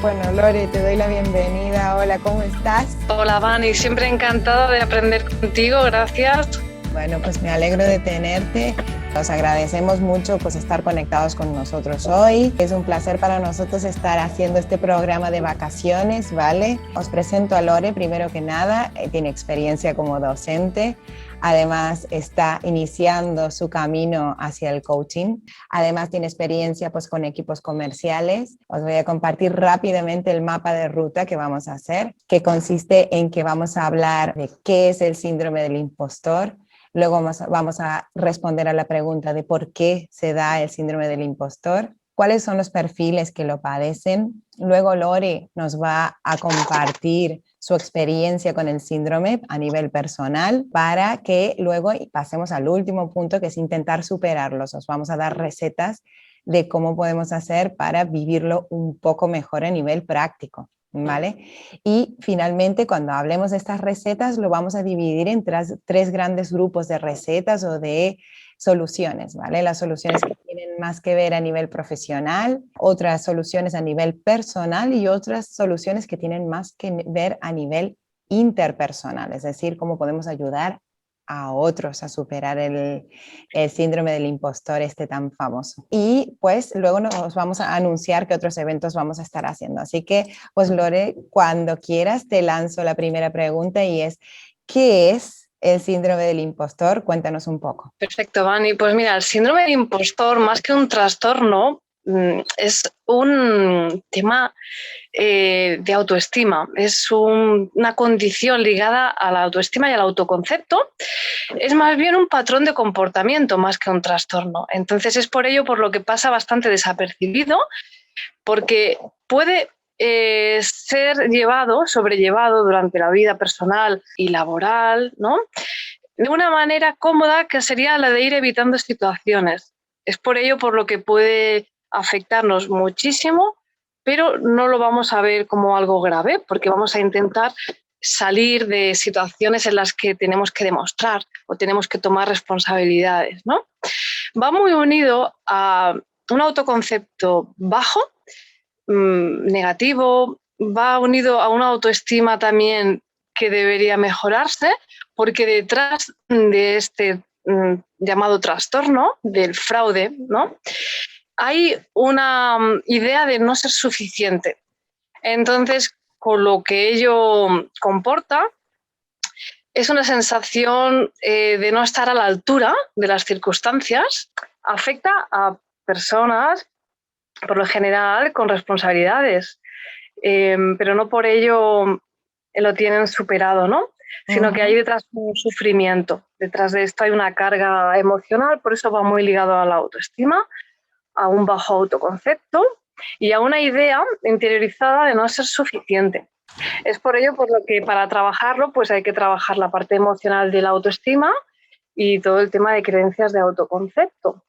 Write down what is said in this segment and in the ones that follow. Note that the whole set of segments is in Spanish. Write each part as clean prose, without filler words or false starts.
Bueno, Lore, te doy la bienvenida. Hola, ¿cómo estás? Hola, Vani, siempre encantada de aprender contigo, gracias. Bueno, pues me alegro de tenerte. Os agradecemos mucho pues estar conectados con nosotros hoy. Es un placer para nosotros estar haciendo este programa de vacaciones, ¿vale? Os presento a Lore, primero que nada, tiene experiencia como docente. Además, está iniciando su camino hacia el coaching. Además, tiene experiencia pues, con equipos comerciales. Os voy a compartir rápidamente el mapa de ruta que vamos a hacer, que consiste en que vamos a hablar de qué es el síndrome del impostor. Luego vamos a responder a la pregunta de por qué se da el síndrome del impostor, cuáles son los perfiles que lo padecen. Luego Lore nos va a compartir su experiencia con el síndrome a nivel personal para que luego pasemos al último punto, que es intentar superarlos. Os vamos a dar recetas de cómo podemos hacer para vivirlo un poco mejor a nivel práctico, ¿vale? Y finalmente, cuando hablemos de estas recetas, lo vamos a dividir en tres grandes grupos de recetas o de soluciones, ¿vale? Las soluciones que tienen más que ver a nivel profesional, otras soluciones a nivel personal y otras soluciones que tienen más que ver a nivel interpersonal, es decir, cómo podemos ayudar a otros a superar el síndrome del impostor este tan famoso. Y pues luego nos vamos a anunciar qué otros eventos vamos a estar haciendo. Así que, pues Lore, cuando quieras te lanzo la primera pregunta y es, ¿qué es el síndrome del impostor? Cuéntanos un poco. Perfecto, Vani. Pues mira, el síndrome del impostor, más que un trastorno, es un tema de autoestima. Es una condición ligada a la autoestima y al autoconcepto. Es más bien un patrón de comportamiento más que un trastorno. Entonces es por ello por lo que pasa bastante desapercibido, porque puede ser sobrellevado durante la vida personal y laboral, ¿no? De una manera cómoda, que sería la de ir evitando situaciones. Es por ello por lo que puede afectarnos muchísimo, pero no lo vamos a ver como algo grave, porque vamos a intentar salir de situaciones en las que tenemos que demostrar o tenemos que tomar responsabilidades, ¿no? Va muy unido a un autoconcepto bajo, negativo, va unido a una autoestima también que debería mejorarse, porque detrás de este llamado trastorno del fraude, ¿no?, hay una idea de no ser suficiente. Entonces, con lo que ello comporta, es una sensación de no estar a la altura de las circunstancias. Afecta a personas, por lo general, con responsabilidades, pero no por ello lo tienen superado, ¿no? Sino que hay detrás un sufrimiento. Detrás de esto hay una carga emocional, por eso va muy ligado a la autoestima, a un bajo autoconcepto y a una idea interiorizada de no ser suficiente. Es por ello por lo que para trabajarlo pues hay que trabajar la parte emocional de la autoestima y todo el tema de creencias de autoconcepto.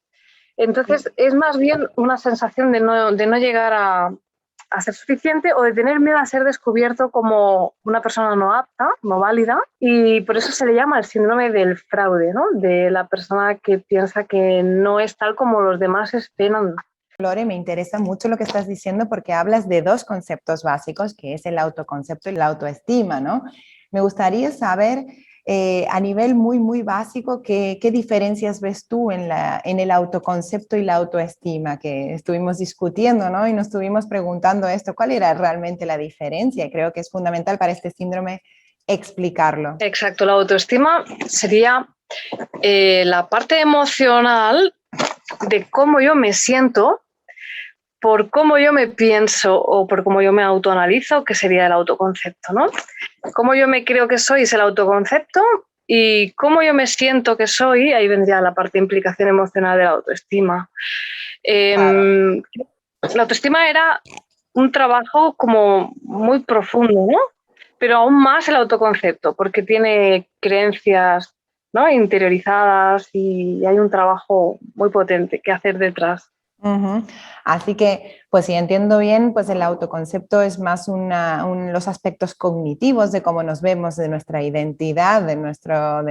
Entonces es más bien una sensación de no llegar a ser suficiente o de tener miedo a ser descubierto como una persona no apta, no válida, y por eso se le llama el síndrome del fraude, ¿no?, de la persona que piensa que no es tal como los demás esperan. Lore, me interesa mucho lo que estás diciendo porque hablas de dos conceptos básicos, que es el autoconcepto y la autoestima, ¿no? Me gustaría saber a nivel muy, muy básico qué diferencias ves tú en el autoconcepto y la autoestima que estuvimos discutiendo, ¿no? Y nos estuvimos preguntando esto, ¿cuál era realmente la diferencia? Creo que es fundamental para este síndrome explicarlo. Exacto, la autoestima sería la parte emocional de cómo yo me siento por cómo yo me pienso o por cómo yo me autoanalizo, que sería el autoconcepto, ¿no? Cómo yo me creo que soy es el autoconcepto y cómo yo me siento que soy, ahí vendría la parte de implicación emocional de la autoestima. Claro. La autoestima era un trabajo como muy profundo, ¿no? Pero aún más el autoconcepto, porque tiene creencias, ¿no?, interiorizadas y hay un trabajo muy potente que hacer detrás. Ujú. Así que, pues si entiendo bien, pues el autoconcepto es más los aspectos cognitivos de cómo nos vemos, de nuestra identidad, de nuestra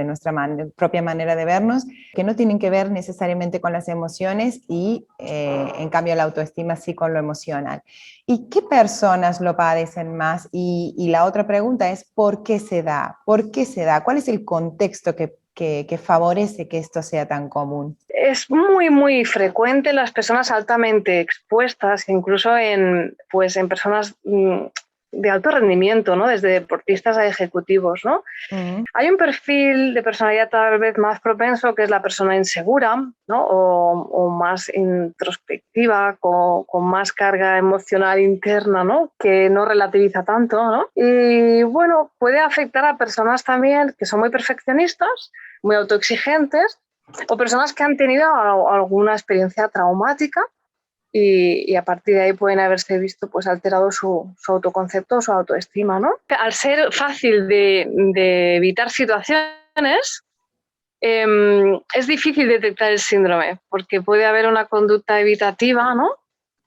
propia manera de vernos, que no tienen que ver necesariamente con las emociones y en cambio la autoestima sí con lo emocional. ¿Y qué personas lo padecen más? Y la otra pregunta es, ¿por qué se da? ¿Por qué se da? ¿Cuál es el contexto que favorece que esto sea tan común? Es muy, muy frecuente en las personas altamente expuestas, incluso pues en personas de alto rendimiento, ¿no? Desde deportistas a ejecutivos, ¿no? Mm. Hay un perfil de personalidad tal vez más propenso, que es la persona insegura, ¿no? O más introspectiva, con más carga emocional interna, ¿no? Que no relativiza tanto, ¿no? Y bueno, puede afectar a personas también que son muy perfeccionistas, muy autoexigentes, o personas que han tenido alguna experiencia traumática y a partir de ahí pueden haberse visto pues alterado su autoconcepto o su autoestima, ¿no? Al ser fácil de evitar situaciones, es difícil detectar el síndrome porque puede haber una conducta evitativa, ¿no?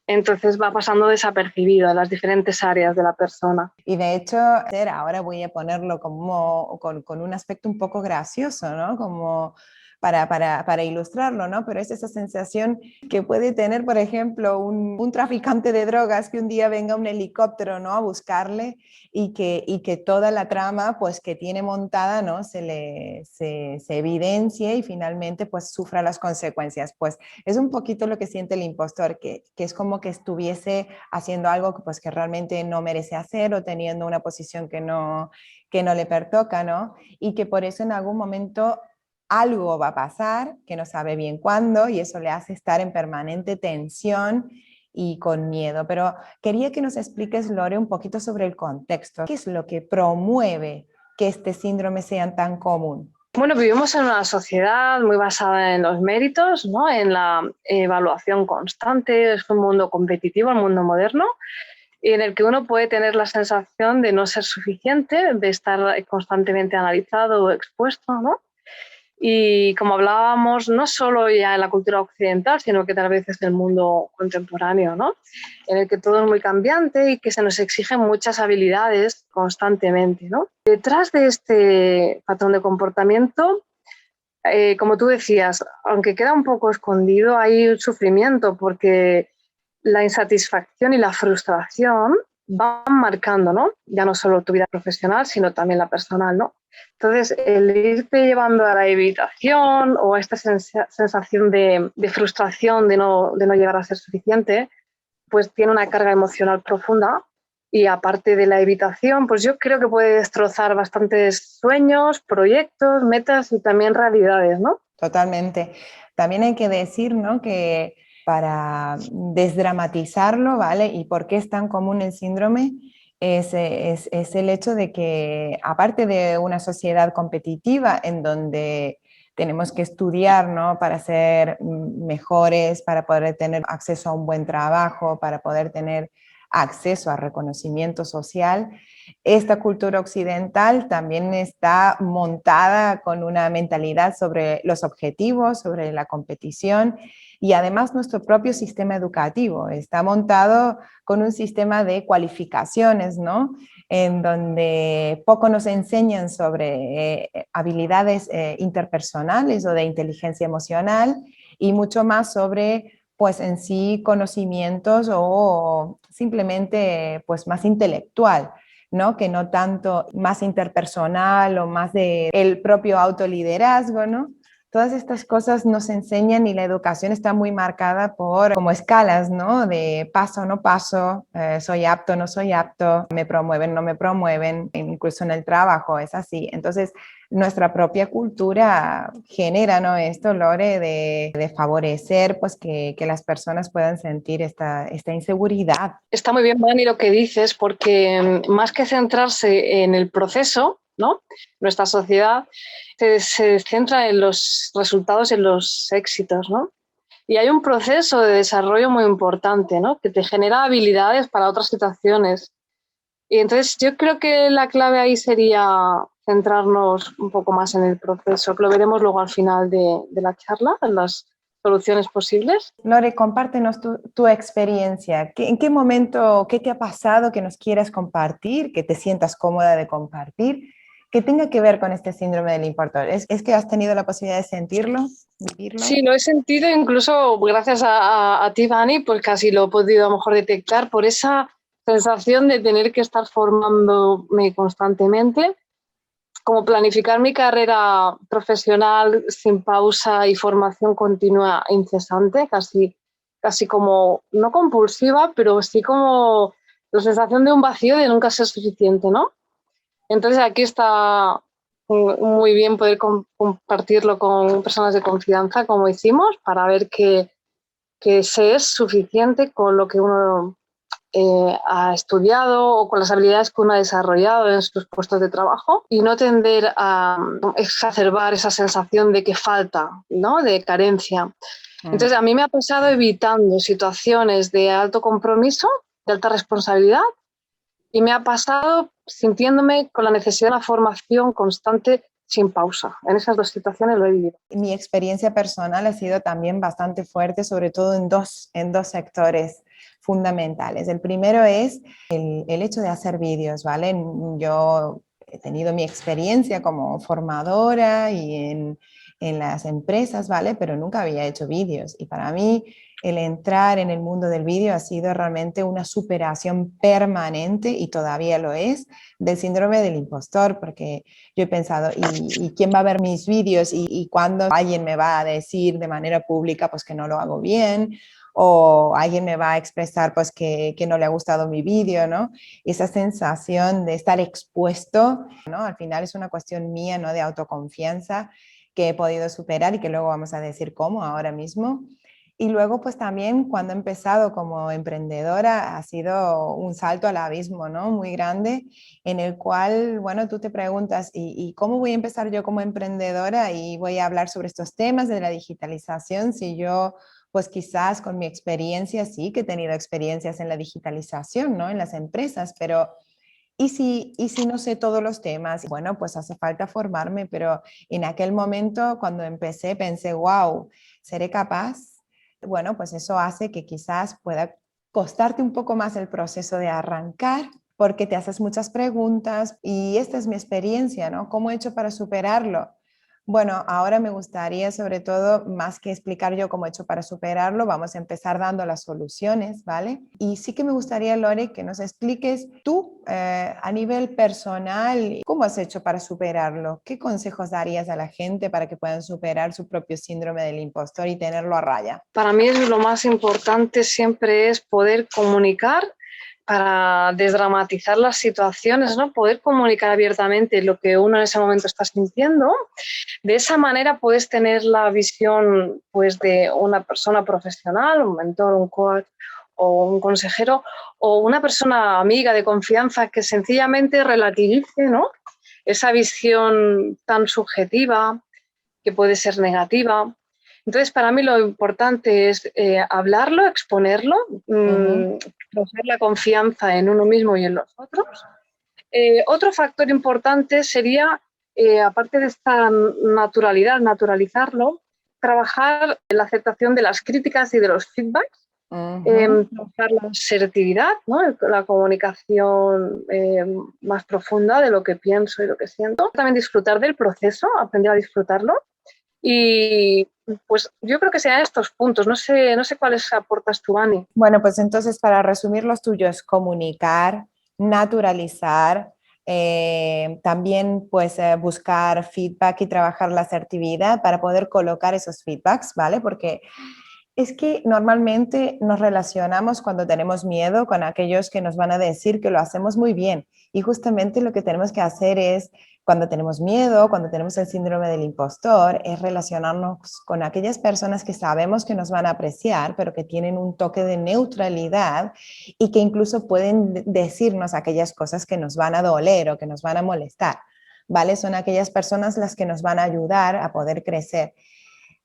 Entonces va pasando desapercibido en las diferentes áreas de la persona. Y de hecho, ahora voy a ponerlo como con un aspecto un poco gracioso, ¿no? Como para ilustrarlo, ¿no? Pero es esa sensación que puede tener, por ejemplo, un traficante de drogas que un día venga un helicóptero, ¿no? A buscarle y que toda la trama, pues, que tiene montada, ¿no? Se evidencie y finalmente, pues, sufra las consecuencias. Pues es un poquito lo que siente el impostor, que es como que estuviese haciendo algo que, pues, que realmente no merece hacer o teniendo una posición que no le pertoca, ¿no? Y que por eso en algún momento algo va a pasar, que no sabe bien cuándo, y eso le hace estar en permanente tensión y con miedo. Pero quería que nos expliques, Lore, un poquito sobre el contexto. ¿Qué es lo que promueve que este síndrome sea tan común? Bueno, vivimos en una sociedad muy basada en los méritos, ¿no? En la evaluación constante, es un mundo competitivo, el mundo moderno, y en el que uno puede tener la sensación de no ser suficiente, de estar constantemente analizado o expuesto, ¿no? Y como hablábamos, no solo ya en la cultura occidental, sino que tal vez es el mundo contemporáneo, ¿no? En el que todo es muy cambiante y que se nos exigen muchas habilidades constantemente, ¿no? Detrás de este patrón de comportamiento, como tú decías, aunque queda un poco escondido, hay un sufrimiento porque la insatisfacción y la frustración van marcando, ¿no? Ya no solo tu vida profesional, sino también la personal, ¿no? Entonces, el irte llevando a la evitación o a esta sensación de frustración de no llegar a ser suficiente, pues tiene una carga emocional profunda y aparte de la evitación, pues yo creo que puede destrozar bastantes sueños, proyectos, metas y también realidades, ¿no? Totalmente. También hay que decir, ¿no? Que para desdramatizarlo, ¿vale? ¿Y por qué es tan común el síndrome? Es el hecho de que, aparte de una sociedad competitiva en donde tenemos que estudiar, ¿no? Para ser mejores, para poder tener acceso a un buen trabajo, para poder tener acceso a reconocimiento social, esta cultura occidental también está montada con una mentalidad sobre los objetivos, sobre la competición y además nuestro propio sistema educativo está montado con un sistema de cualificaciones, ¿no? En donde poco nos enseñan sobre habilidades interpersonales o de inteligencia emocional y mucho más sobre pues en sí conocimientos o simplemente pues más intelectual. ¿No? Que no tanto más interpersonal o más de el propio autoliderazgo, ¿no? Todas estas cosas nos enseñan y la educación está muy marcada por como escalas, ¿no? De paso o no paso, soy apto o no soy apto, me promueven o no me promueven, incluso en el trabajo es así. Entonces, nuestra propia cultura genera, ¿no? Esto, Lore, de favorecer pues que las personas puedan sentir esta inseguridad. Está muy bien, Dani, lo que dices, porque más que centrarse en el proceso, ¿no? Nuestra sociedad se centra en los resultados, en los éxitos, ¿no? Y hay un proceso de desarrollo muy importante, ¿no? Que te genera habilidades para otras situaciones. Y entonces yo creo que la clave ahí sería centrarnos un poco más en el proceso, que lo veremos luego al final de la charla, en los soluciones posibles. Lore, compártenos tu experiencia. ¿En qué momento, qué te ha pasado que nos quieras compartir, que te sientas cómoda de compartir, que tenga que ver con este síndrome del impostor? ¿Es que has tenido la posibilidad de sentirlo, vivirlo? Sí, lo he sentido, incluso gracias a ti, Dani, pues casi lo he podido a lo mejor detectar por esa sensación de tener que estar formándome constantemente, como planificar mi carrera profesional sin pausa y formación continua e incesante, casi como, no compulsiva, pero sí como la sensación de un vacío de nunca ser suficiente, ¿no? Entonces aquí está muy bien poder compartirlo con personas de confianza, como hicimos, para ver que se es suficiente con lo que uno ha estudiado o con las habilidades que uno ha desarrollado en sus puestos de trabajo y no tender a exacerbar esa sensación de que falta, ¿no? De carencia. Entonces, a mí me ha pasado evitando situaciones de alto compromiso, de alta responsabilidad, y me ha pasado sintiéndome con la necesidad de una formación constante sin pausa. En esas dos situaciones lo he vivido. Mi experiencia personal ha sido también bastante fuerte, sobre todo en dos sectores fundamentales. El primero es el hecho de hacer vídeos, ¿vale? Yo he tenido mi experiencia como formadora y en las empresas, ¿vale? Pero nunca había hecho vídeos. Y para mí el entrar en el mundo del vídeo ha sido realmente una superación permanente, y todavía lo es, del síndrome del impostor, porque yo he pensado, ¿y quién va a ver mis vídeos? ¿Y cuándo alguien me va a decir de manera pública pues que no lo hago bien? O alguien me va a expresar pues que no le ha gustado mi vídeo, ¿no? Esa sensación de estar expuesto, ¿no? Al final es una cuestión mía, ¿no? De autoconfianza, que he podido superar y que luego vamos a decir cómo ahora mismo. Y luego, pues también cuando he empezado como emprendedora ha sido un salto al abismo, ¿no? Muy grande, en el cual, bueno, tú te preguntas, ¿y cómo voy a empezar yo como emprendedora y voy a hablar sobre estos temas de la digitalización si yo, pues quizás con mi experiencia, sí que he tenido experiencias en la digitalización, ¿no? En las empresas, pero ¿y si no sé todos los temas? Bueno, pues hace falta formarme, pero en aquel momento cuando empecé pensé, wow, ¿seré capaz? Bueno, pues eso hace que quizás pueda costarte un poco más el proceso de arrancar, porque te haces muchas preguntas y esta es mi experiencia, ¿no? ¿Cómo he hecho para superarlo? Bueno, ahora me gustaría, sobre todo, más que explicar yo cómo he hecho para superarlo, vamos a empezar dando las soluciones, ¿vale? Y sí que me gustaría, Lore, que nos expliques tú, a nivel personal, cómo has hecho para superarlo. ¿Qué consejos darías a la gente para que puedan superar su propio síndrome del impostor y tenerlo a raya? Para mí lo más importante siempre es poder comunicar para desdramatizar las situaciones, ¿no? Poder comunicar abiertamente lo que uno en ese momento está sintiendo. De esa manera puedes tener la visión, pues, de una persona profesional, un mentor, un coach o un consejero, o una persona amiga de confianza que sencillamente relativice, ¿no? Esa visión tan subjetiva, que puede ser negativa. Entonces, para mí lo importante es hablarlo, exponerlo, coger la confianza en uno mismo y en los otros. Otro factor importante sería, aparte de esta naturalidad, naturalizarlo, trabajar en la aceptación de las críticas y de los feedbacks, trabajar la asertividad, ¿no? La comunicación más profunda de lo que pienso y lo que siento. También disfrutar del proceso, aprender a disfrutarlo. Y pues yo creo que sean estos puntos. No sé cuáles aportas tú, Ani. Bueno, pues entonces para resumir los tuyos, comunicar, naturalizar, también pues buscar feedback y trabajar la asertividad para poder colocar esos feedbacks, ¿vale? Porque es que normalmente nos relacionamos cuando tenemos miedo con aquellos que nos van a decir que lo hacemos muy bien. Y justamente lo que tenemos que hacer es, cuando tenemos miedo, cuando tenemos el síndrome del impostor, es relacionarnos con aquellas personas que sabemos que nos van a apreciar, pero que tienen un toque de neutralidad y que incluso pueden decirnos aquellas cosas que nos van a doler o que nos van a molestar, ¿vale? Son aquellas personas las que nos van a ayudar a poder crecer.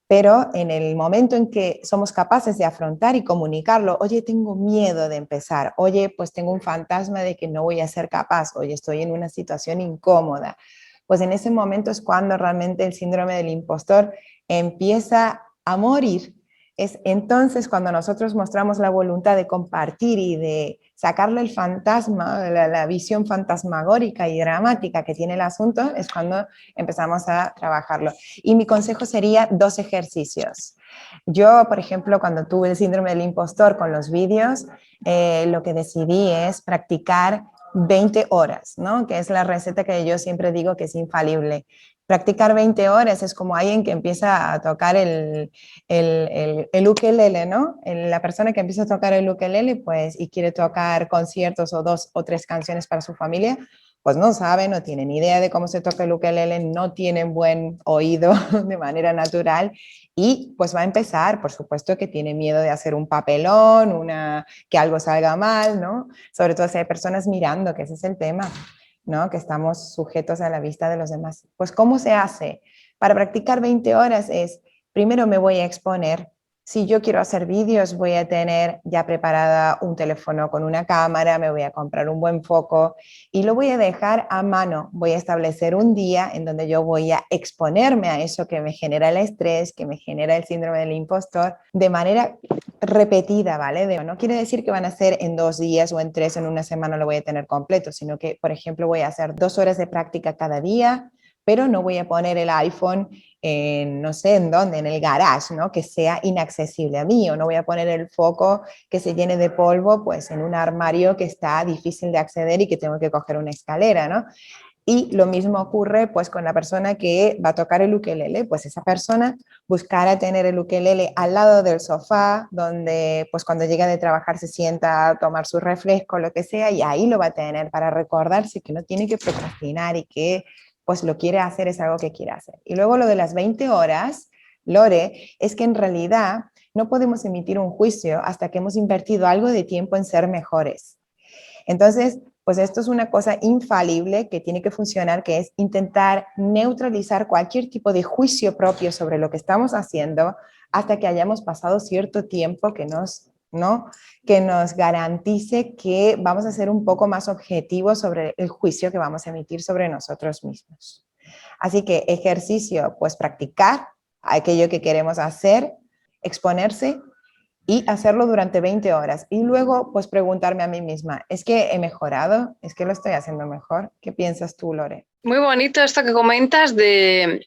Pero en el momento en que somos capaces de afrontar y comunicarlo, oye, tengo miedo de empezar, oye, pues tengo un fantasma de que no voy a ser capaz, oye, estoy en una situación incómoda, pues en ese momento es cuando realmente el síndrome del impostor empieza a morir, Es entonces cuando nosotros mostramos la voluntad de compartir y de sacarle el fantasma, la visión fantasmagórica y dramática que tiene el asunto, es cuando empezamos a trabajarlo. Y mi consejo sería 2 ejercicios. Yo, por ejemplo, cuando tuve el síndrome del impostor con los vídeos, lo que decidí es practicar 20 horas, ¿no? Que es la receta que yo siempre digo que es infalible. Practicar 20 horas es como alguien que empieza a tocar el ukelele, ¿no? La persona que empieza a tocar el ukelele, pues, y quiere tocar conciertos o 2 o 3 canciones para su familia, pues no saben, no tienen idea de cómo se toca el ukelele, no tienen buen oído de manera natural y pues va a empezar, por supuesto que tiene miedo de hacer un papelón, que algo salga mal, ¿no? Sobre todo si hay personas mirando, que ese es el tema, ¿no? Que estamos sujetos a la vista de los demás. Pues ¿cómo se hace? Para practicar 20 horas es, primero me voy a exponer. Si yo quiero hacer vídeos, voy a tener ya preparada un teléfono con una cámara, me voy a comprar un buen foco y lo voy a dejar a mano. Voy a establecer un día en donde yo voy a exponerme a eso que me genera el estrés, que me genera el síndrome del impostor, de manera repetida, ¿vale? No quiere decir que van a ser en 2 días o en 3, en una semana lo voy a tener completo, sino que, por ejemplo, voy a hacer 2 horas de práctica cada día, pero no voy a poner el iPhone en no sé en dónde, en el garage, ¿no? Que sea inaccesible a mí, o no voy a poner el foco que se llene de polvo pues en un armario que está difícil de acceder y que tengo que coger una escalera, ¿no? Y lo mismo ocurre pues con la persona que va a tocar el ukelele, pues esa persona buscará tener el ukelele al lado del sofá, donde pues cuando llega de trabajar se sienta a tomar su refresco, lo que sea, y ahí lo va a tener para recordarse que no tiene que procrastinar y que pues lo quiere hacer, es algo que quiere hacer. Y luego lo de las 20 horas, Lore, es que en realidad no podemos emitir un juicio hasta que hemos invertido algo de tiempo en ser mejores. Entonces, pues esto es una cosa infalible que tiene que funcionar, que es intentar neutralizar cualquier tipo de juicio propio sobre lo que estamos haciendo hasta que hayamos pasado cierto tiempo que ¿no? Que nos garantice que vamos a ser un poco más objetivos sobre el juicio que vamos a emitir sobre nosotros mismos. Así que ejercicio, pues practicar aquello que queremos hacer, exponerse y hacerlo durante 20 horas. Y luego, pues preguntarme a mí misma, ¿es que he mejorado? ¿Es que lo estoy haciendo mejor? ¿Qué piensas tú, Lore? Muy bonito esto que comentas de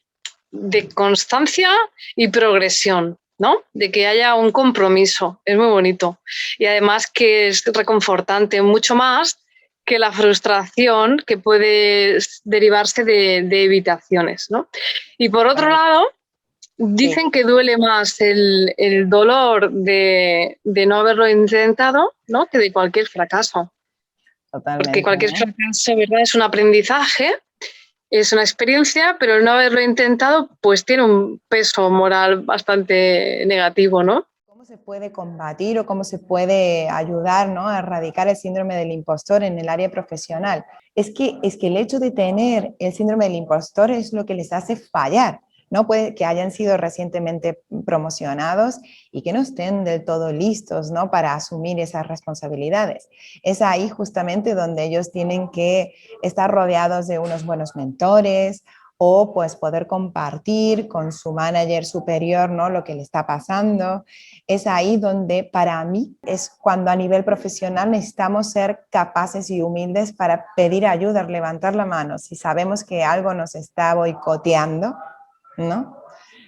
constancia y progresión, ¿no? De que haya un compromiso, es muy bonito. Y además que es reconfortante mucho más que la frustración que puede derivarse de evitaciones, ¿no? Y por otro lado, dicen que duele más el dolor de no haberlo intentado, ¿no? Que de cualquier fracaso. Totalmente. Porque cualquier fracaso, ¿verdad? Es un aprendizaje, es una experiencia, pero el no haberlo intentado pues tiene un peso moral bastante negativo, ¿no? ¿Cómo se puede combatir o cómo se puede ayudar, ¿no? A erradicar el síndrome del impostor en el área profesional? Es que el hecho de tener el síndrome del impostor es lo que les hace fallar. No puede que hayan sido recientemente promocionados y que no estén del todo listos, ¿no? Para asumir esas responsabilidades. Es ahí justamente donde ellos tienen que estar rodeados de unos buenos mentores o pues poder compartir con su manager superior, ¿no? Lo que le está pasando. Es ahí donde para mí es cuando a nivel profesional necesitamos ser capaces y humildes para pedir ayuda, levantar la mano. Si sabemos que algo nos está boicoteando, ¿no?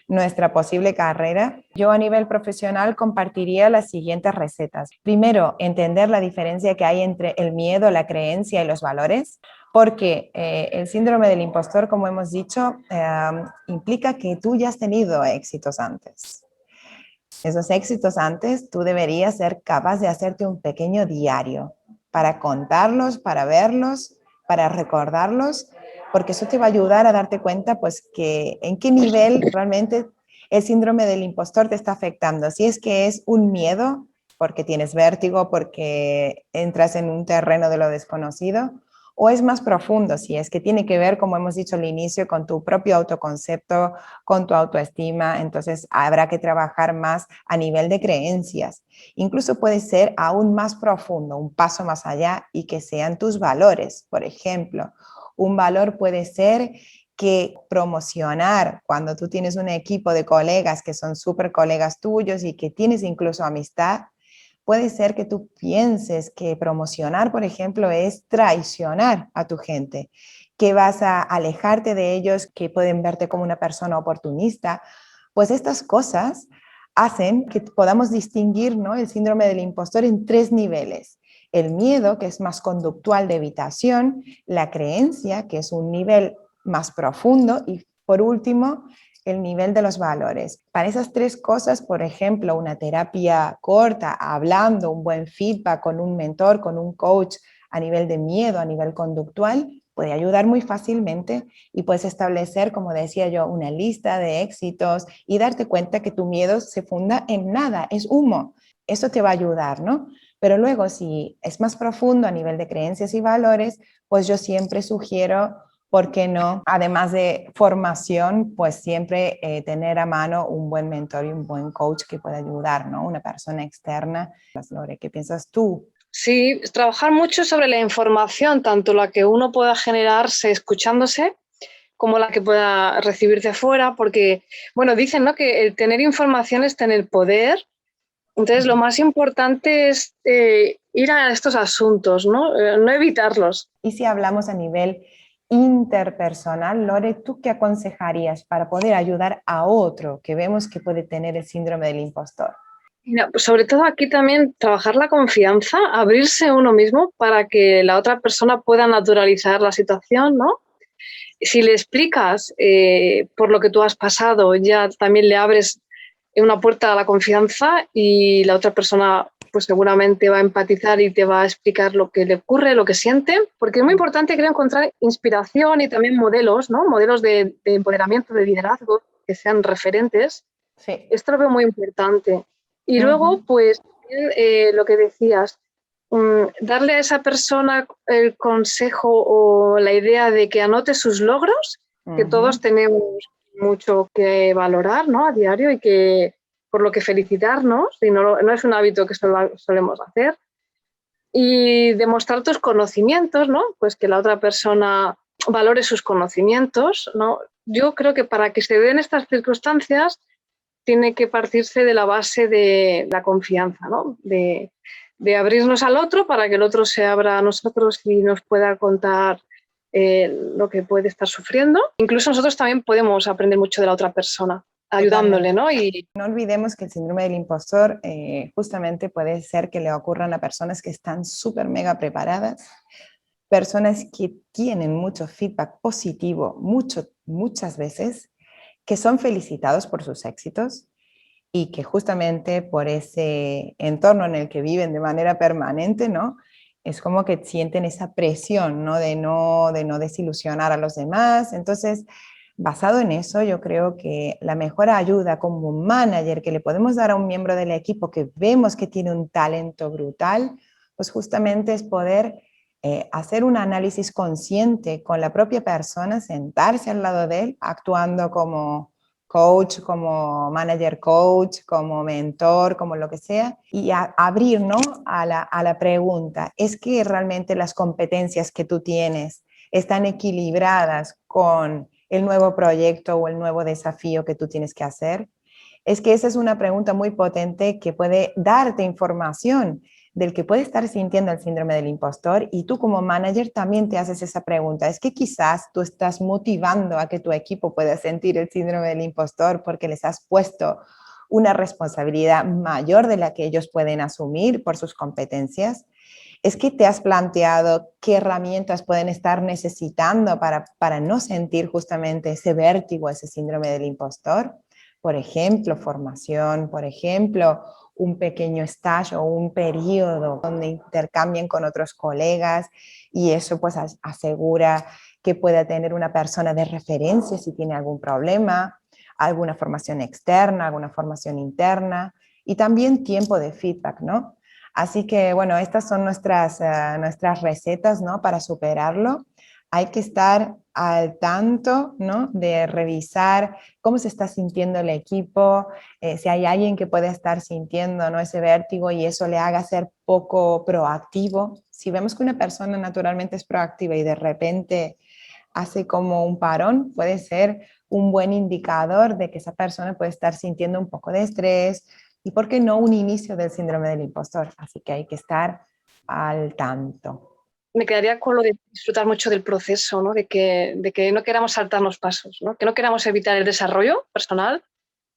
Nuestra posible carrera, yo a nivel profesional compartiría las siguientes recetas. Primero, entender la diferencia que hay entre el miedo, la creencia y los valores, porque el síndrome del impostor, como hemos dicho, implica que tú ya has tenido éxitos antes. Esos éxitos antes, tú deberías ser capaz de hacerte un pequeño diario para contarlos, para verlos, para recordarlos, porque eso te va a ayudar a darte cuenta pues que en qué nivel realmente el síndrome del impostor te está afectando. Si es que es un miedo porque tienes vértigo, porque entras en un terreno de lo desconocido, o es más profundo, si es que tiene que ver, como hemos dicho al inicio, con tu propio autoconcepto, con tu autoestima, entonces habrá que trabajar más a nivel de creencias. Incluso puede ser aún más profundo, un paso más allá y que sean tus valores. Por ejemplo, un valor puede ser que promocionar cuando tú tienes un equipo de colegas que son súper colegas tuyos y que tienes incluso amistad. Puede ser que tú pienses que promocionar, por ejemplo, es traicionar a tu gente, que vas a alejarte de ellos, que pueden verte como una persona oportunista. Pues estas cosas hacen que podamos distinguir, ¿no?, el síndrome del impostor en 3 niveles. El miedo, que es más conductual de evitación, la creencia, que es un nivel más profundo, y por último, el nivel de los valores. Para esas 3 cosas, por ejemplo, una terapia corta, hablando, un buen feedback con un mentor, con un coach a nivel de miedo, a nivel conductual, puede ayudar muy fácilmente y puedes establecer, como decía yo, una lista de éxitos y darte cuenta que tu miedo se funda en nada, es humo. Eso te va a ayudar, ¿no? Pero luego, si es más profundo a nivel de creencias y valores, pues yo siempre sugiero, ¿por qué no? Además de formación, pues siempre tener a mano un buen mentor y un buen coach que pueda ayudar, ¿no? Una persona externa. Lore, ¿qué piensas tú? Sí, trabajar mucho sobre la información, tanto la que uno pueda generarse escuchándose, como la que pueda recibir de fuera, porque, bueno, dicen, ¿no?, que el tener información es tener poder. Entonces, lo más importante es ir a estos asuntos, ¿no? No evitarlos. Y si hablamos a nivel interpersonal, Lore, ¿tú qué aconsejarías para poder ayudar a otro que vemos que puede tener el síndrome del impostor? Mira, pues sobre todo aquí también trabajar la confianza, abrirse uno mismo para que la otra persona pueda naturalizar la situación, ¿no? Si le explicas por lo que tú has pasado, ya también le abres una puerta a la confianza y la otra persona pues seguramente va a empatizar y te va a explicar lo que le ocurre, lo que siente, porque es muy importante, creo, encontrar inspiración y también modelos, ¿no? Modelos de empoderamiento, de liderazgo, que sean referentes. Sí. Esto lo veo muy importante. Y luego, Uh-huh. pues, lo que decías, darle a esa persona el consejo o la idea de que anote sus logros, que Uh-huh. todos tenemos mucho que valorar, ¿no?, a diario, y que por lo que felicitarnos, y no es un hábito que solemos hacer, y demostrar tus conocimientos, ¿no? Pues que la otra persona valore sus conocimientos, ¿no? Yo creo que para que se den estas circunstancias tiene que partirse de la base de la confianza, ¿no? De abrirnos al otro para que el otro se abra a nosotros y nos pueda contar lo que puede estar sufriendo. Incluso nosotros también podemos aprender mucho de la otra persona, ayudándole, Totalmente. ¿no? Y No olvidemos que el síndrome del impostor justamente puede ser que le ocurran a personas que están súper mega preparadas, personas que tienen mucho feedback positivo muchas veces, que son felicitados por sus éxitos y que justamente por ese entorno en el que viven de manera permanente, ¿no? Es como que sienten esa presión, ¿no? De no desilusionar a los demás. Entonces, basado en eso, yo creo que la mejor ayuda como manager que le podemos dar a un miembro del equipo que vemos que tiene un talento brutal, pues justamente es poder hacer un análisis consciente con la propia persona, sentarse al lado de él, actuando como coach, como manager coach, como mentor, como lo que sea, y abrir, ¿no?, a la pregunta, ¿es que realmente las competencias que tú tienes están equilibradas con el nuevo proyecto o el nuevo desafío que tú tienes que hacer? Es que esa es una pregunta muy potente que puede darte información del que puede estar sintiendo el síndrome del impostor, y tú como manager también te haces esa pregunta. Es que quizás tú estás motivando a que tu equipo pueda sentir el síndrome del impostor porque les has puesto una responsabilidad mayor de la que ellos pueden asumir por sus competencias. Es que te has planteado qué herramientas pueden estar necesitando para no sentir justamente ese vértigo, ese síndrome del impostor. Por ejemplo, formación, por ejemplo, un pequeño stage o un periodo donde intercambien con otros colegas, y eso pues asegura que pueda tener una persona de referencia si tiene algún problema, alguna formación externa, alguna formación interna, y también tiempo de feedback, ¿no? Así que bueno, estas son nuestras recetas, ¿no?, para superarlo. Hay que estar al tanto, ¿no?, de revisar cómo se está sintiendo el equipo, si hay alguien que puede estar sintiendo, ¿no?, ese vértigo y eso le haga ser poco proactivo. Si vemos que una persona naturalmente es proactiva y de repente hace como un parón, puede ser un buen indicador de que esa persona puede estar sintiendo un poco de estrés y, ¿por qué no?, un inicio del síndrome del impostor. Así que hay que estar al tanto. Me quedaría con lo de disfrutar mucho del proceso, ¿no? De que no queramos saltarnos pasos, ¿no? Que no queramos evitar el desarrollo personal,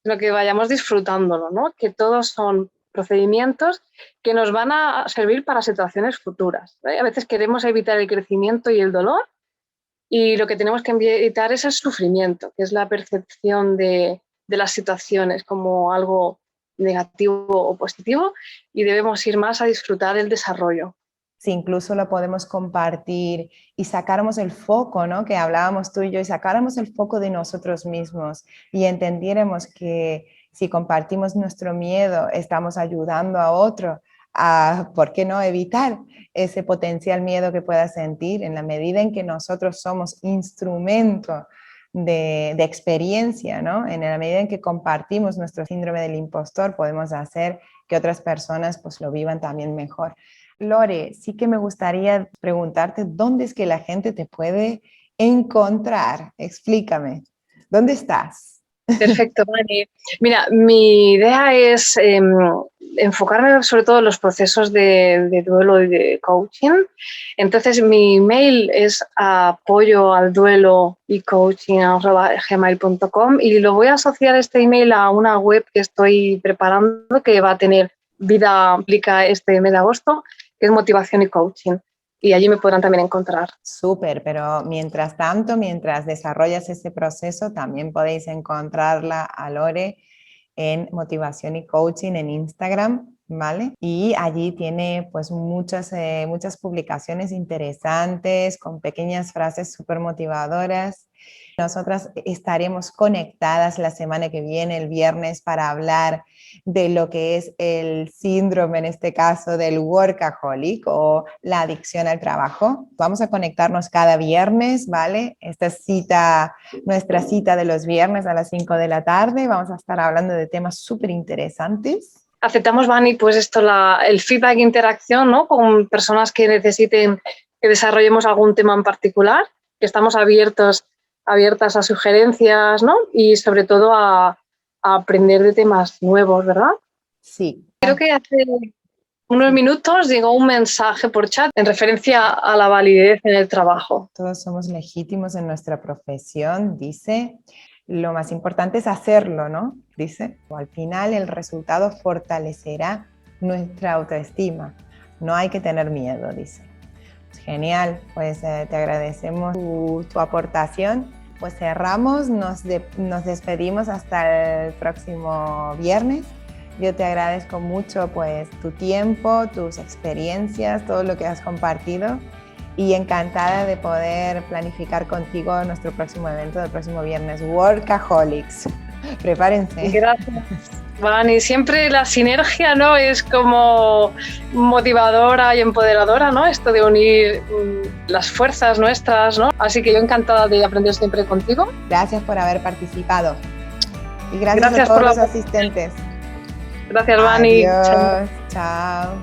sino que vayamos disfrutándolo, ¿no? Que todos son procedimientos que nos van a servir para situaciones futuras, ¿eh? A veces queremos evitar el crecimiento y el dolor, y lo que tenemos que evitar es el sufrimiento, que es la percepción de las situaciones como algo negativo o positivo, y debemos ir más a disfrutar el desarrollo. Si incluso lo podemos compartir y sacáramos el foco, ¿no?, que hablábamos tú y yo, y sacáramos el foco de nosotros mismos y entendiéramos que si compartimos nuestro miedo, estamos ayudando a otro a, ¿por qué no?, evitar ese potencial miedo que pueda sentir, en la medida en que nosotros somos instrumento de experiencia, ¿no? En la medida en que compartimos nuestro síndrome del impostor, podemos hacer que otras personas pues lo vivan también mejor. Lore, sí que me gustaría preguntarte dónde es que la gente te puede encontrar. Explícame, ¿dónde estás? Perfecto, Vani. Mira, mi idea es enfocarme sobre todo en los procesos de duelo y de coaching. Entonces, mi email es apoyoaldueloycoaching@gmail.com, y lo voy a asociar este email a una web que estoy preparando que va a tener vida pública este mes de agosto, que es Motivación y Coaching. Y allí me podrán también encontrar. Súper, pero mientras tanto, mientras desarrollas ese proceso, también podéis encontrarla a Lore en Motivación y Coaching en Instagram, ¿vale? Y allí tiene pues muchas publicaciones interesantes con pequeñas frases súper motivadoras. Nosotras estaremos conectadas la semana que viene, el viernes, para hablar de lo que es el síndrome, en este caso, del workaholic o la adicción al trabajo. Vamos a conectarnos cada viernes, ¿vale? Esta cita, nuestra cita de los viernes a las 5 de la tarde. Vamos a estar hablando de temas súper interesantes. Aceptamos, Vani, pues esto, el feedback e interacción, ¿no?, con personas que necesiten que desarrollemos algún tema en particular, que estamos abiertas a sugerencias, ¿no?, y sobre todo a aprender de temas nuevos, ¿verdad? Sí. Creo que hace unos minutos llegó un mensaje por chat en referencia a la validez en el trabajo. Todos somos legítimos en nuestra profesión, dice. Lo más importante es hacerlo, ¿no? Dice. Al final el resultado fortalecerá nuestra autoestima. No hay que tener miedo, dice. Genial, pues te agradecemos tu aportación. Pues cerramos, nos despedimos hasta el próximo viernes. Yo te agradezco mucho pues tu tiempo, tus experiencias, todo lo que has compartido, y encantada de poder planificar contigo nuestro próximo evento del próximo viernes, Workaholics. Prepárense. Gracias, Vani. Siempre la sinergia, ¿no?, es como motivadora y empoderadora, ¿no?, esto de unir las fuerzas nuestras, ¿no? Así que yo encantada de aprender siempre contigo. Gracias por haber participado. Y gracias a todos los asistentes. Gracias, Vani. Adiós. Chao.